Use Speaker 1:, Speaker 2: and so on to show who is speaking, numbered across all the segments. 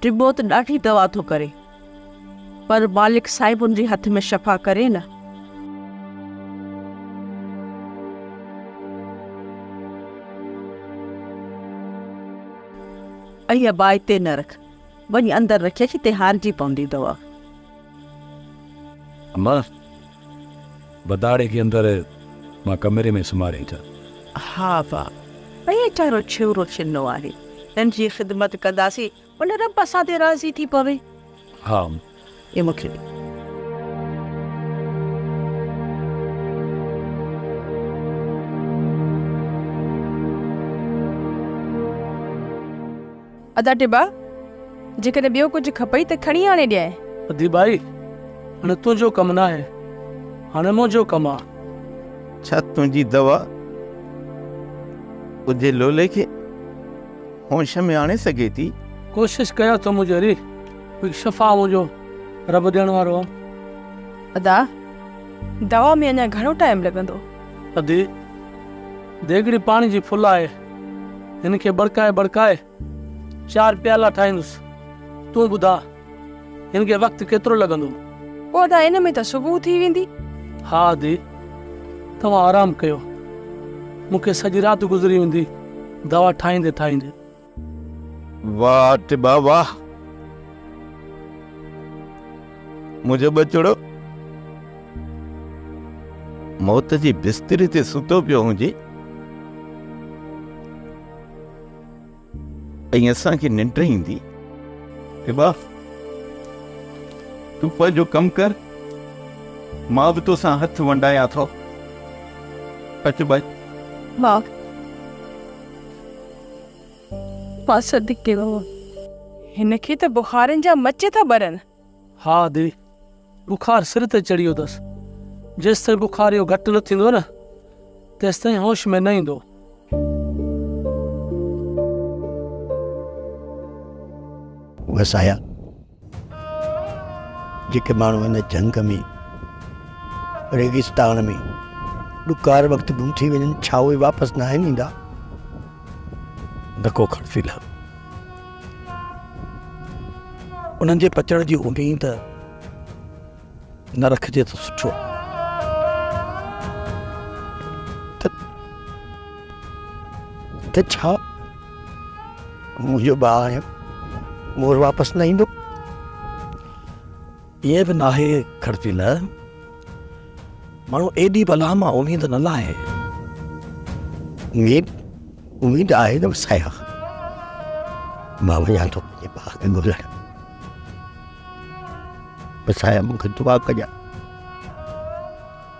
Speaker 1: टिबो त ॾाढी दवा थो करे, पर मालिक साहिब उनजे हथ में शफ़ा करे न। इहा बाहि ते न रख, वञी अंदरि रखे हिते हारजी पवंदी दवा।
Speaker 2: अम्मा बदाड़े के अंदर मां कमरे में सुमारे था।
Speaker 1: हा वाह, वीचारो छेवरो छिनो आहे, हिन जी ख़िदमत कंदासीं, उन रब असां ते राज़ी थी पवे।
Speaker 2: हा
Speaker 1: ये मूंखे ॾे।
Speaker 3: अदा टिबा, जेकॾहिं ॿियो कुझु खपई त खणी आणे ॾियां।
Speaker 4: अदी भाई हाणे तुंहिंजो कमु न आहे, हाणे मुंहिंजो कमु आहे।
Speaker 5: छा तुंहिंजी दवा तुंहिंजे लोले खे होश में आणे सघे थी?
Speaker 4: कोशिशि कयां थो मुंहिंजी शफ़ा मुंहिंजो रब ॾियण वारो आहे।
Speaker 3: अदा, दवा में अञा घणो टाइम लॻंदो?
Speaker 4: अदी देगड़ी पाणी जी फुल आहे, हिन खे बड़काए बड़काए 4 प्याला ठाहींदुसि। तूं ॿुधा हिन खे वक़्तु केतिरो लॻंदो?
Speaker 3: पोइ अदा इन में त सुबुह थी वेंदी।
Speaker 4: हा दी, तव्हां आराम कयो, मूंखे सॼी राति गुज़री वेंदी दवा ठाहींदे ठाहींदे।
Speaker 5: वाह टिबा वाह, मुंहिंजो बचड़ो मौत जी बिस्तरी ते सुतो पियो हुजे ऐं असांखे निंड ईंदी। टिबा तूं पंहिंजो कमु कर, मां बि तोसां हथ वंडायां थो। अच भाई।
Speaker 3: वाह, मां सदिक कयो, हिन खे त बुखारनि जा मचे था ॿरनि।
Speaker 4: हा दी, बुखार सिर ते चढ़ी वियो अथसि। जेसि ताईं बुखार इहो घटि न थींदो न, तेसि ताईं होश में न ईंदो।
Speaker 6: वसाया जेके माण्हू हिन जंग में रेगिस्तान में ॾुकार वक़्तु गुम थी वञनि, छा उहे वापसि न आहिनि ईंदा? धको खड़फिल उन्हनि जे पचण जी उम्मीद न रखिजे त सुठो। त छा मुंहिंजो भाउ आहे मोर वापसि न ईंदो? ईअं बि न आहे खड़फिल, माण्हू एॾी भला मां उम्मीद न लाहे। उम्मीद आहे न वसाया, मां वञां थो पंहिंजे भाउ खे ॻोल्हण। वसाया मूंखे दुआ कजां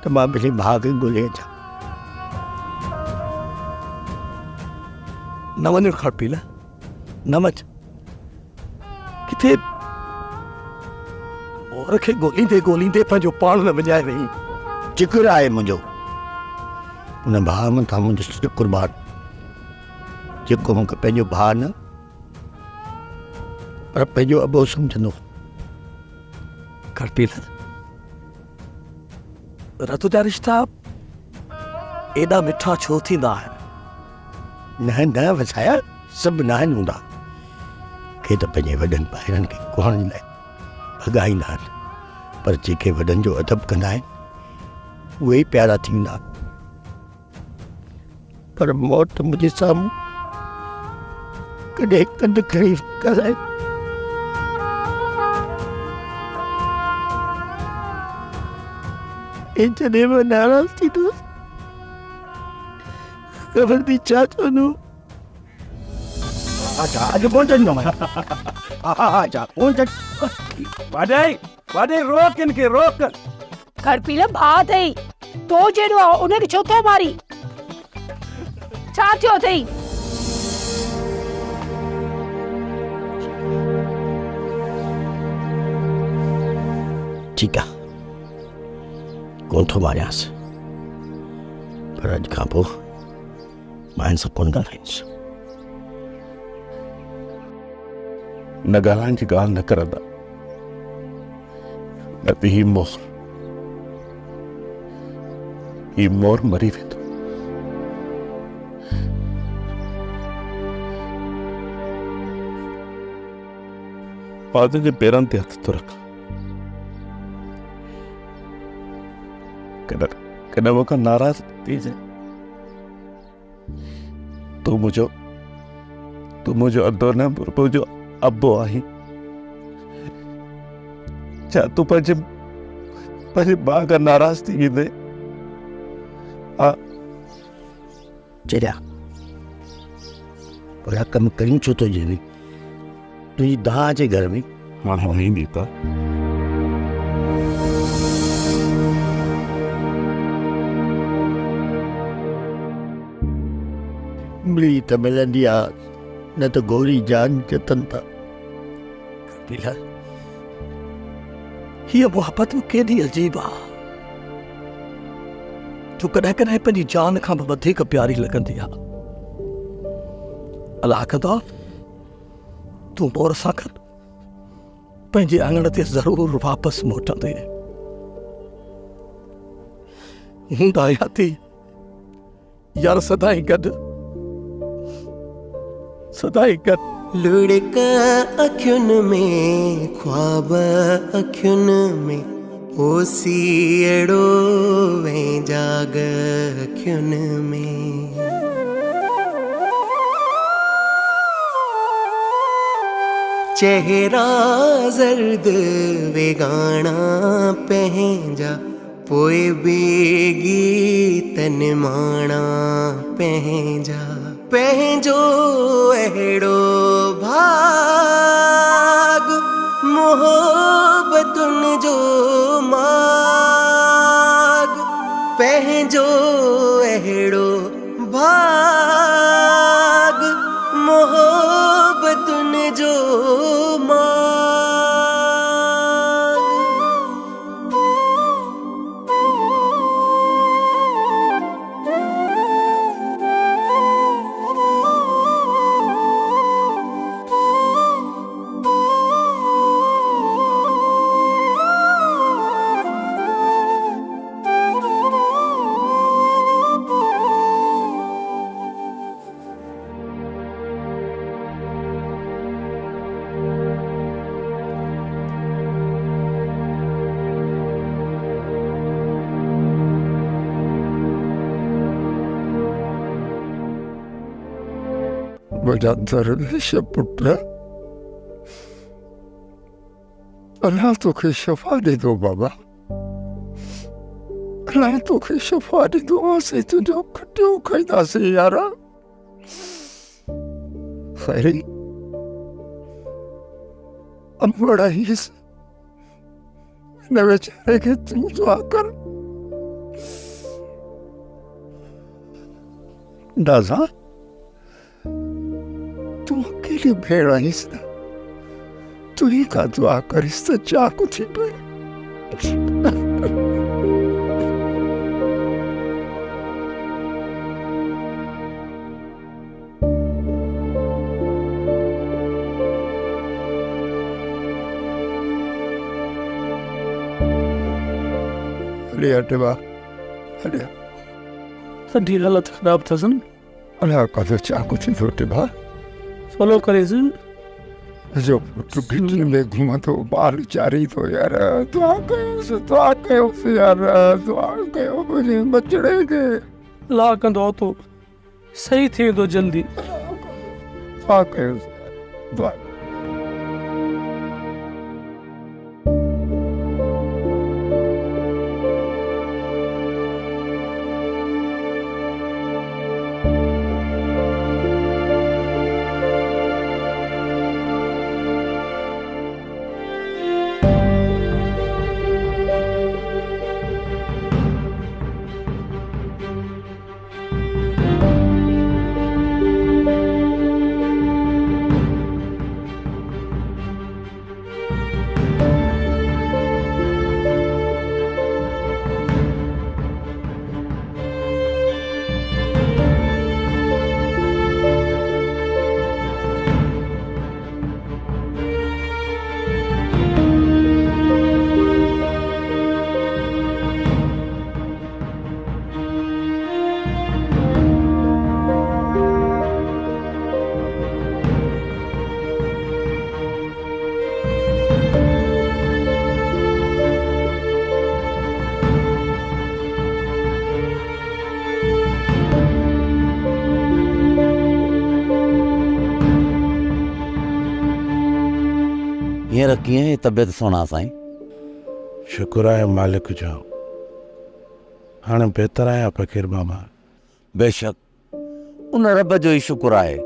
Speaker 6: त मां पंहिंजे भाउ खे ॻोल्हे अचां। न वञ खड़फिल, न वञ किथे मोर खे ॻोल्हींदे ॻोल्हींदे पंहिंजो पाण न विञाए वई। जिक्र आहे मुंहिंजो उन भाउ मथां, मुंहिंजो शुक्रबान, जेको मूंखे पंहिंजो भाउ न पर पंहिंजो अबो सम्झंदो। खड़फिल, रत जा रिश्ता एॾा मिठा छो थींदा आहिनि? न न वसाया, सभु न आहिनि हूंदा। के त पंहिंजे वॾनि ॿाहिरनि खे कुहण लाइ भॻाईंदा आहिनि, पर जेके वॾनि जो अदब कंदा आहिनि उहे ई प्यारा थींदा। पर मौत मुंहिंजे साम्हूं कॾहिं कंध खणी ॻाल्हाए। ऐं जॾहिं मां नाराज़ थींदुसि, ख़बर थी छा चवंदो? अच्छा अॼु पहुचंदो मैं। अच्छा
Speaker 2: वाडे रोक इनके रोक।
Speaker 7: खड़फिल भाउ अथई, तो जहिड़ो आहे उनखे छो थो मारी? छा थियो अथई?
Speaker 6: ठीकु आहे, कोन थो मारियांसि, पर अॼु खां पोइ मां हिन सां कोन ॻाल्हाईंदुसि।
Speaker 5: न ॻाल्हाइण जी ॻाल्हि न करंदा, न त ही मोर मरी वेंदो।
Speaker 8: पादे जे पेरन ते हथ तो रख कदा वो का नाराज थी जे तू मुझो अदो न मुझो अब्बो आही चा तू पंहिंजे मां का नाराज थी वेंदे
Speaker 6: चरिया पर कम कयूं छो तो जे तुझी दाह जे घर में
Speaker 8: मां नहीं दीता
Speaker 6: मिली त मिलंदी आहे न त गोरी जान जतन था कपिला हीअ मोहब्बत केॾी अजीब आहे जो कॾहिं कॾहिं पंहिंजी जान खां बि वधीक प्यारी लॻंदी आहे अलाह कंदा तूं मोर सां गॾु पंहिंजे आंगण ते ज़रूरु वापसि मोटंदे हूंदा याती यार सदाई गॾु सदाई गॾु
Speaker 9: लुढ़क अखियुनि में ख्वाब अखियुनि में ओसी अड़ो वे जाग अखियुनि में चेहरा जर्द वेगाना पहंजा पोए बेगी तन माणा पहंजा पहंजो अहिड़ो भाग मोहब्बतुन जो माग पहंजो अहिड़ो भाग मोहब्बतुन जो माग
Speaker 10: वॾा दरवेश पुट अल्लाह तोखे शफ़ा ॾींदो बाबा अल्लाह तोखे शफ़ा ॾींदो असीं तुंहिंजो खटियो खाईंदासीं यारा खैरी अनपढ़ आहीस हिन वेचारे खे तूं दुआ कर दादा तू अकेली भेड़ आहीस न तू ही का दुआ करिस त चाकू थी पए हले अटवा हले
Speaker 4: सॼी हालत ख़राब अथसि न
Speaker 10: अलाह कदो चाकू थी थो बा
Speaker 4: फॉलो करेसि
Speaker 10: जो पुट गिटनि में घुमंदो ॿार चारी थो यार दुआ कयोसि यार दुआ कयो मुंहिंजे बचड़े खे
Speaker 4: अलाह कंदो तो सही थी वेंदो जल्दी
Speaker 10: दुआ कयोसि दुआ
Speaker 11: हींअर कीअं आहे तबियत सोना साईं?
Speaker 8: शुक्र आहे मालिक जो, हाणे बहितर आहियां फ़क़ीर बाबा।
Speaker 11: बेशक उन रब जो ई शुक्र आहे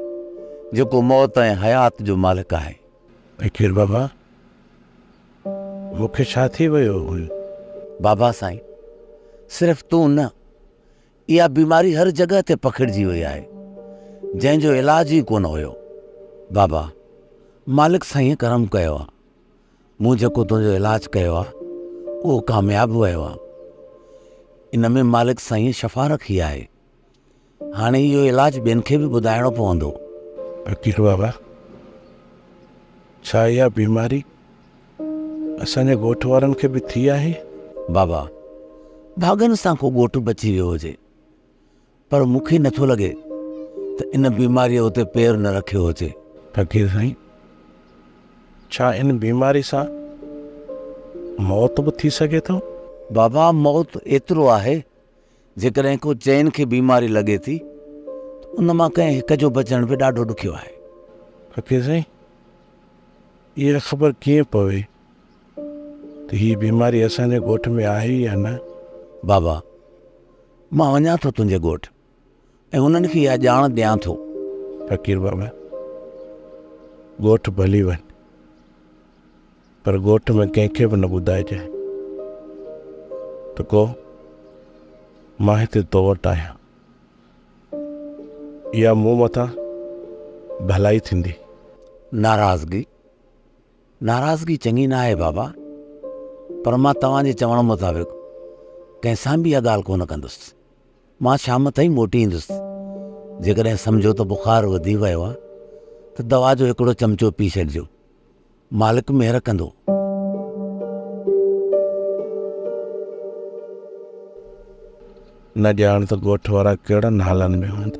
Speaker 11: जेको मौत ऐं हयात जो मालिक आहे।
Speaker 8: फ़क़ीर बाबा, मूंखे छा थी वियो हुयो?
Speaker 11: बाबा साईं, सिर्फ़ तूं न, इहा बीमारी हर जगह ते पखिड़िजी वई आहे, जंहिंजो इलाज ई कोन हुयो। बाबा, मालिक साईं करम कयो आहे, मूं जेको तुंहिंजो इलाज कयो आहे उहो कामयाबु वियो आहे। इन में मालिक साईं शफ़ा रखी आहे। हाणे इहो इलाज ॿियनि खे बि ॿुधाइणो पवंदो।
Speaker 8: फ़क़ीर बाबा, छा इहा बीमारी असांजे ॻोठ वारनि खे बि थी आहे?
Speaker 11: बाबा, भागनि सां को ॻोठ बची वियो हुजे, पर मूंखे नथो लॻे त इन बीमारीअ उते पेर न रखियो हुजे।
Speaker 8: फ़क़ीर साईं, छा इन बीमारी सां मौत बि थी सघे थो?
Speaker 11: बाबा, मौत एतिरो आहे, जेकॾहिं को चइनि खे बीमारी लॻे थी त उन मां कंहिं हिक जो बचण बि ॾाढो ॾुखियो आहे।
Speaker 8: फ़क़ीर साईं, इहा ख़बर कीअं पवे त हीअ बीमारी असांजे ॻोठ में आहे या न?
Speaker 11: बाबा, मां वञा थो तुंहिंजे ॻोठ ऐं उन्हनि खे इहा ॼाण ॾियां थो।
Speaker 8: फ़क़ीर बाबा, ॻोठ भली वञ, पर ॻोठ में कंहिंखे बि न ॿुधाइजांइ त को मां हिते तो वटि आहियां। इहा मूं मथां भलाई थींदी।
Speaker 11: नाराज़गी चङी न आहे बाबा, पर मां तव्हांजे चवण मुताबिक़ कंहिंसां बि इहा ॻाल्हि कोन कंदुसि। मां शाम ताईं मोटी ईंदुसि। जेकॾहिं सम्झो त बुखार वधी वियो आहे त दवा जो हिकिड़ो चमचो पी छॾिजो, मालिक महिर कंदो।
Speaker 8: न ॼाण त ॻोठ वारा कहिड़नि हालनि में हूंदा।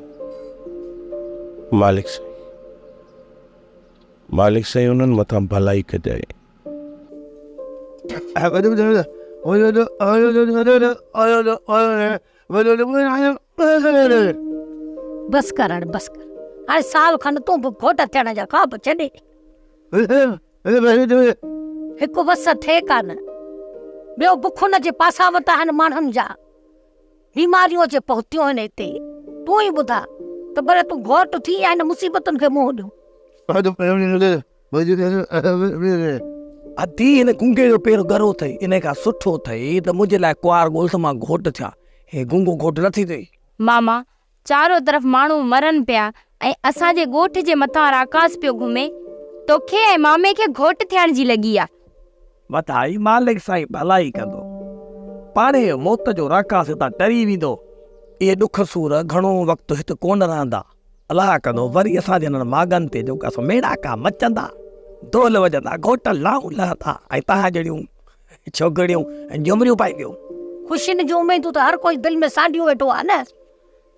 Speaker 8: मालिक साईं उन्हनि मथां भलाई कजाए।
Speaker 7: बस कर हाणे, बस कर हाणे। साल खन तूं बि घोट थियण जा ख़्वाब छॾे। हिकु बस थे कान, ॿियो बुखुन जे पासा वटा आहिनि माण्हुनि जा, बीमारियूं जे पहुतियूं आहिनि हिते। तूं ई ॿुधा त भले तूं घोट थी या हिन मुसीबतुनि खे मुंहुं ॾियो।
Speaker 6: अधी हिन गुंगे जो पेर गरो अथई, इन खां सुठो अथई त मुंहिंजे लाइ कुंवार ॻोल्ह मां घोट थिया। हे गुंगो घोट नथी अथई।
Speaker 12: मामा, चारों तरफ़ माण्हू मरनि पिया ऐं असांजे ॻोठ जे मथां आकाश पियो घुमे, तोखे ऐं मामे खे घोट थियण जी लॻी आहे।
Speaker 6: वधाई मालिक साईं भलाई कंदो। पाणे मौत जो राकास हितां टरी वेंदो। इहे ॾुख सूर घणो वक़्तु हिते कोन रहंदा। अलाह कंदो वरी असांजे हिननि मागनि ते जेका मेड़ाका मचंदा, ढोल वॼंदा, घोट लाऊं लहंदा ऐं तव्हां जहिड़ियूं छोकिरियूं ऐं झुमरियूं पाईंदियूं।
Speaker 7: ख़ुशियुनि जूं उमेदूं त हर कोई दिलि में सांडियूं वेठो आहे न।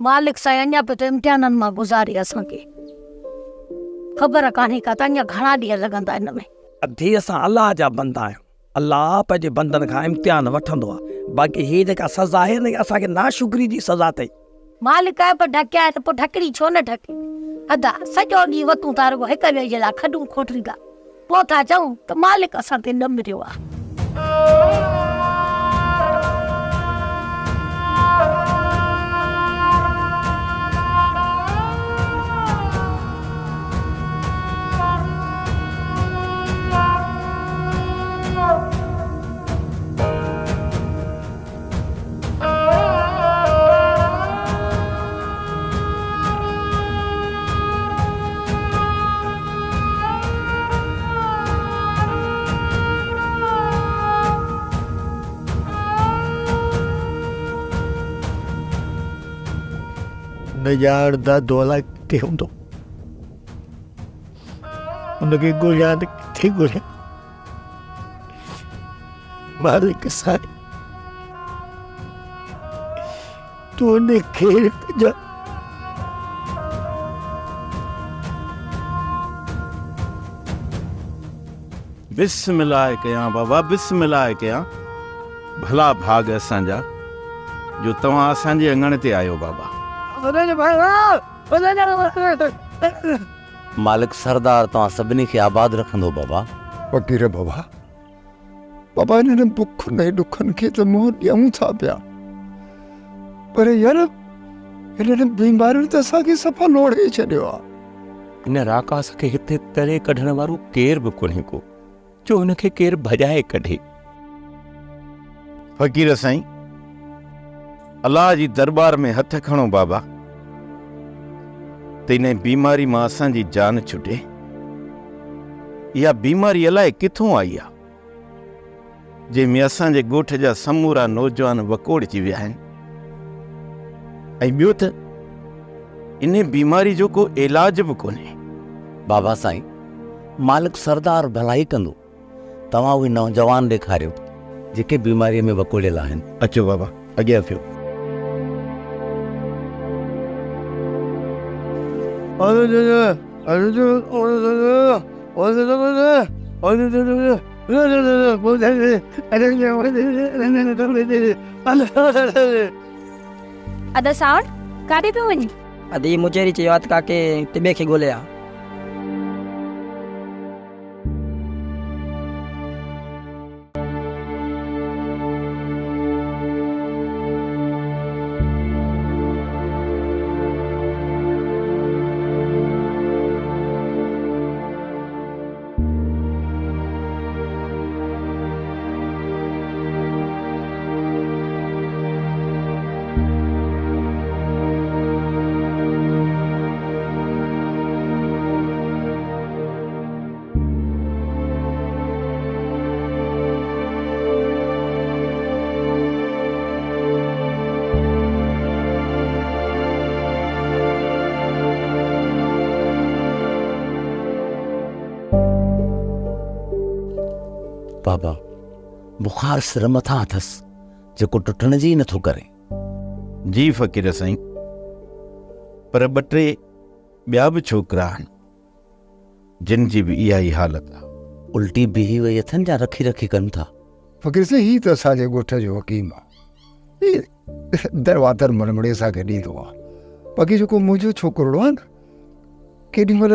Speaker 7: मालिक साईं अञा पियो त इम्तिहाननि मां गुज़ारे असांखे। ख़बर कान्हे का त अञा घणा ॾींहं लॻंदा हिन में।
Speaker 6: अधी असां अलाह जा बंदा आहियूं। अलाह पंहिंजे बंदनि खां इम्तिहान वठंदो आहे। बाक़ी हीअ जेका सज़ा आहे न, असांखे नाशुक्री जी सज़ा अथई।
Speaker 7: मालिक आहे पर ढकिया आहे त पोइ ढकड़ी छो न ढके? अदा सॼो ॾींहुं वतूं था रुगो हिक ॿिए जे लाइ खॾूं खोटरींदा, पोइ था चऊं त मालिक असां ते न मिरियो आहे।
Speaker 6: न ॼाणदा दोला किथे हूंदो, उनखे ॻोल्हियां त किथे ॻोल्हियां। मालिक साईं, तूं उनखे कजां।
Speaker 5: बिस्मिल्लाह कयां बाबा, बिस्मिल्लाह कयां। भला भाग असांजा जो तव्हां असांजे अंगण ते आयो बाबा।
Speaker 11: मालिक सरदार तव्हां सभिनी खे आबाद रखंदो बाबा।
Speaker 10: फ़क़ीर बाबा, बाबा इन्हनि बुखनि ऐं ॾुखनि खे त मुंहुं ॾियूं था पिया, पर यार इन्हनि बीमारियुनि त असांखे सफ़ा लोड़े छॾियो आहे।
Speaker 6: इन राकास खे हिते तरे कढण वारो केर बि कोन्हे को जो हुनखे केर भॼाए कढे।
Speaker 5: फ़क़ीर साईं, अलाह जी दरबार में हथ खणो बाबा, त इन बीमारी मां असांजी जान छुटे। इहा बीमारी अलाए किथों आई आहे, जंहिंमें असांजे ॻोठ जा समूरा नौजवान वकोड़जी विया आहिनि। ऐं ॿियो त इन बीमारी जो को इलाज बि कोन्हे।
Speaker 11: बाबा साईं, मालिक सरदार भलाई कंदो। तव्हां उहे नौजवान ॾेखारियो जेके बीमारीअ में वकोड़ियल आहिनि।
Speaker 5: अचो बाबा, अॻियां थियो।
Speaker 12: अदा साउंड काॾे पियो वञी?
Speaker 13: अदी मुचेरी चयो आहे त काके टिबे खे ॻोल्हे आ।
Speaker 11: बाबा, बुखार सिर मथां अथसि जेको टुटण जी नथो करे।
Speaker 5: जी फ़क़ीर साईं, पर 2-3 ॿिया बि छोकिरा आहिनि जिन जी बि इहा ई हालत आहे।
Speaker 11: उल्टी बीही वई अथनि या रखी रखी कनि था?
Speaker 10: फ़क़ीर साईं, ही त असांजे ॻोठ जो हकीम आहे, दरवादर मरमड़े असांखे ॾींदो आहे। बाक़ी जेको मुंहिंजो छोकिरो आहे न, केॾी महिल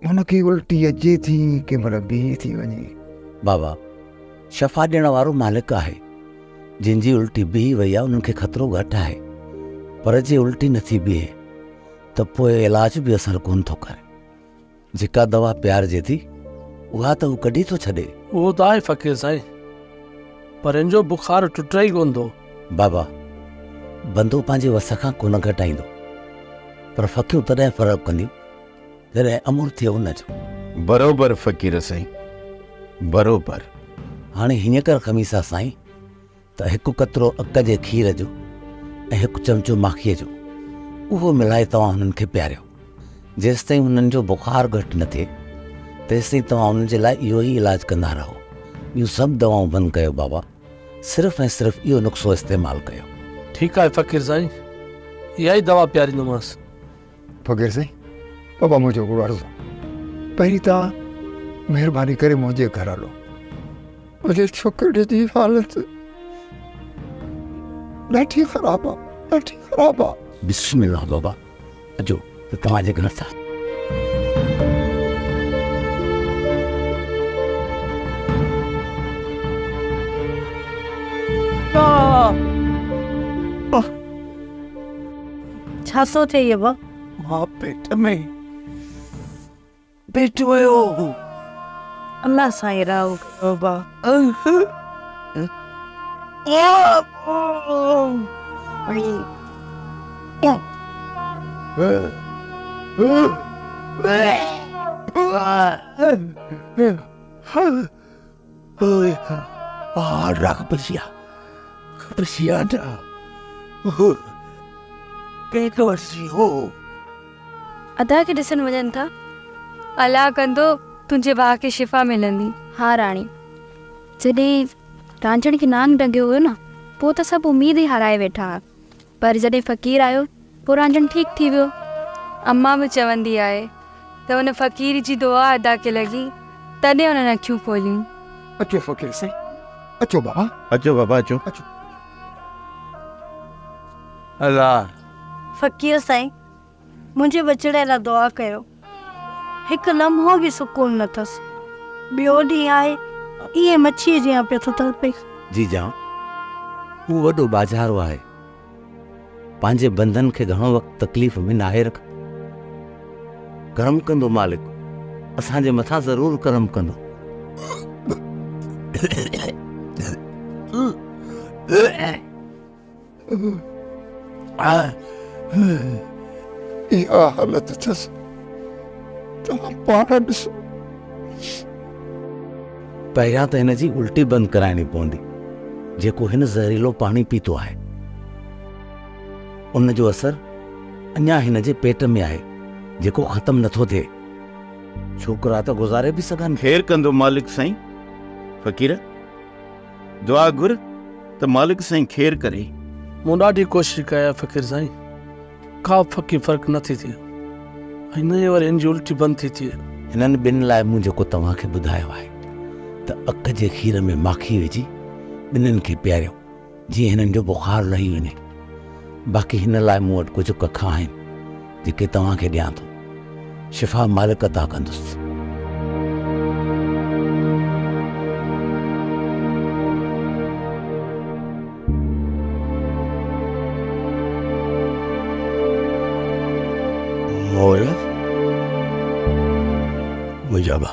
Speaker 10: हुनखे उल्टी अचे थी, कंहिं महिल बीही थी वञे।
Speaker 11: बाबा, शफ़ा ॾियण वारो मालिक आहे। जिनजी उल्टी बीही वई आहे उन्हनि खे ख़तरो घटि आहे, पर जे उल्टी नथी बीहे त पोइ इलाज बि असरु कोन थो करे। जेका दवा प्यारजे थी उहा त हू कढी थो छॾे।
Speaker 4: उहो त आहे फ़क़ीर साईं, पर हिन जो बुखार टुटे ई कोन थो।
Speaker 11: बाबा, बंदो पंहिंजे वस खां कोन घटाईंदो, पर फ़क़ियूं तॾहिं फ़र्क़ु कंदियूं जॾहिं अमूर थिए उनजो।
Speaker 5: बरोबर फ़क़ीर साईं, बरोबर।
Speaker 11: हाणे हीअं कर ख़मीसा साईं, त हिकु कतरो अक जे खीर जो ऐं हिकु चमचो माखीअ जो उहो मिलाए तव्हां हुननि खे पियारियो। जेसि ताईं हुननि जो बुखार घटि न थिए तेसि ताईं तव्हां हुननि जे लाइ इहो ई इलाजु कंदा रहो। ॿियूं सभु दवाऊं बंदि कयो बाबा, सिर्फ़ु ऐं सिर्फ़ु इहो नुस्ख़ो इस्तेमालु कयो।
Speaker 4: ठीकु आहे फ़क़ीर साईं, इहा ई दवा पियारींदोमांसि।
Speaker 10: फ़क़ीर साईं, बाबा मुंहिंजो हिकिड़ो अर्ज़ु आहे। पहिरीं तव्हां महिरबानी करे मुंहिंजे घर हलो। मुंहिंजे छोकिरे जी हालत ॾाढी ख़राबु आहे, ॾाढी ख़राबु आहे।
Speaker 11: बिस्मिल्लाह बाबा, अचो त तव्हांजे घर था।
Speaker 1: छा थो थिए ये बा?
Speaker 6: मां पेट में पेट वियो।
Speaker 1: अल्लाह साईं राव कयो बा।
Speaker 12: अदा खे ॾिसण वञनि था। अलाह कंदो तुंहिंजे भाउ खे शिफ़ा मिलंदी। हा राणी, जॾहिं रांझण खे नांग लॻियो हुयो न, पोइ त सभु उमेद ई हाराए वेठा हुआ, पर जॾहिं फ़क़ीर आयो पोइ रांझण ठीकु थी वियो। अम्मा बि चवंदी आहे त हुन फ़क़ीर जी दुआ अदा खे लॻी, तॾहिं हुननि अखियूं खोलियूं।
Speaker 10: अचो फ़क़ीर साईं, अचो बाबा,
Speaker 5: अचो बाबा, अचो।
Speaker 6: अल्लाह
Speaker 1: फ़क़ीर साईं, मुंहिंजे बचड़े लाइ दुआ कयो। हिकु लम्हो बि सुकून न अथसि।
Speaker 7: ॿियो ॾींहुं आहे इहे मच्छीअ जीअं पियो थो तड़पे।
Speaker 11: जीजा हू वॾो बाज़ारो आहे, पंहिंजे बंधन खे घणो वक़्तु तकलीफ़ में नाहे रख। करम कंदो मालिक, असांजे मथां ज़रूरु करम कंदो।
Speaker 10: इहा हालत अथसि, तव्हां पाण ॾिसो।
Speaker 11: पहिरियां त हिन जी उल्टी बंदि कराइणी पवंदी, जेको हिन ज़हरीलो पाणी पीतो आहे। उन जो असरु अञा हिन जे पेट में आहे, जेको ख़तमु नथो थिए। छोकिरा त गुज़ारे बि सघनि।
Speaker 5: ख़ैर कंदो मालिक साईं। फ़क़ीर दुआ घुर त मालिक साईं ख़ैर करे।
Speaker 4: मूं ॾाढी कोशिशि कई आहे फ़क़ीर साईं, का फकी फ़र्क़ु नथी थिए। हिन जे वरी हिन जी उल्टी बंदि थी थिए।
Speaker 11: हिननि ॿिनि लाइ मूं जेको तव्हांखे ॿुधायो आहे त अक जे खीर में माखी विझी ॿिन्हिनि खे पीआरियो, जीअं हिननि जो बुखार लही वञे। बाक़ी हिन लाइ मूं वटि कुझु कखा आहिनि जेके तव्हांखे ॾियां थो। शिफ़ा मालिक अता कंदुसि।
Speaker 6: मोर मुजाबा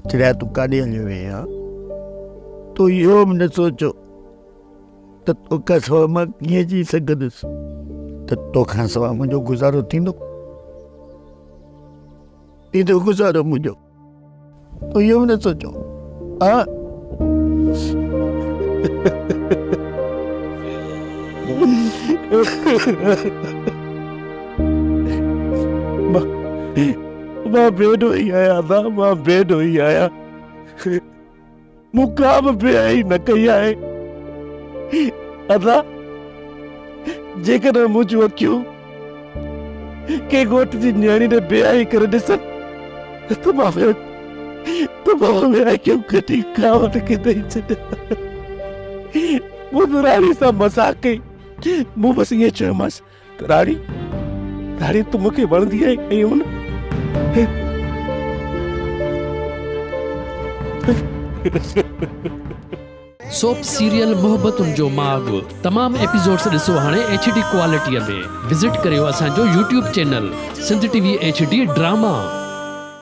Speaker 6: चिड़िया तूं काॾे हलियो वें? तूं इहो बि न सोचो त तोखां सवाइ मां कीअं जी सघंदुसि, त तोखां सवाइ मुंहिंजो गुज़ारो थींदो गुज़ारो मुंहिंजो? तूं इहो बि न सोचो? हा मां बेडो ही आया था, मां बेडो ही आया। मूं का बि बेआई न कई आहे। अदा जेकॾहिं मुंहिंजूं अखियूं के घोट जी न्याणी ने बेआई करे ॾिसनि त मां अखियूं कढी खावट खे ॾेई छॾियां। मूं त राणी सां मज़ाक कई। मूं बसि ईअं चयोमांसि त राणी तूं मूंखे वणंदी आहे ऐं हुन
Speaker 14: सोप सीरियल मोहब्बतुनि जो माग तमाम एपिसोड्स ॾिसो हाणे HD क्वालिटीअ में। विज़िट करियो असांजो YouTube channel Sindh TV HD drama.